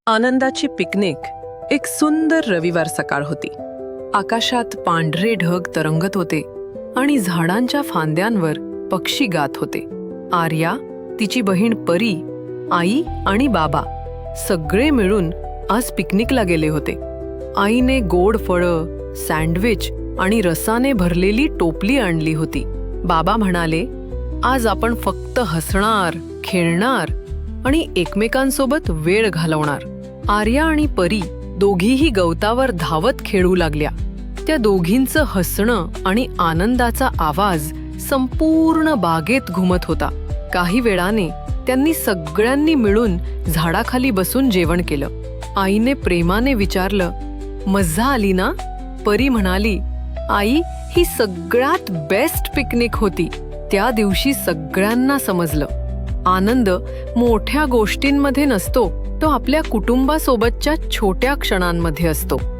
आनंदाची पिकनिक. एक सुंदर रविवार सकाळ होती. आकाशात पांढरे ढग तरंगत होते आणि झाडांच्या फांद्यांवर पक्षी गात होते. आर्या, तिची बहीण परी, आई आणि बाबा सगळे मिळून आज पिकनिकला गेले होते. आईने गोड फळं, सँडविच आणि रसाने भरलेली टोपली आणली होती. बाबा म्हणाले, आज आपण फक्त हसणार, खेळणार आणि एकमेकांसोबत वेळ घालवणार. आर्या आणि परी दोघीही गवतावर धावत खेळू लागल्या. त्या दोघींचं हसणं आणि आनंदाचा आवाज संपूर्ण बागेत घुमत होता. काही वेळाने त्यांनी सगळ्यांनी मिळून झाडाखाली बसून जेवण केलं. आईने प्रेमाने विचारलं, मज्जा आली ना? परी म्हणाली, आई, ही सगळ्यात बेस्ट पिकनिक होती. त्या दिवशी सगळ्यांना समजलं, आनंद मोठ्या गोष्टींमध्ये नसतो, तो आपल्या कुटुंबासोबतच्या छोट्या क्षणांमध्ये असतो.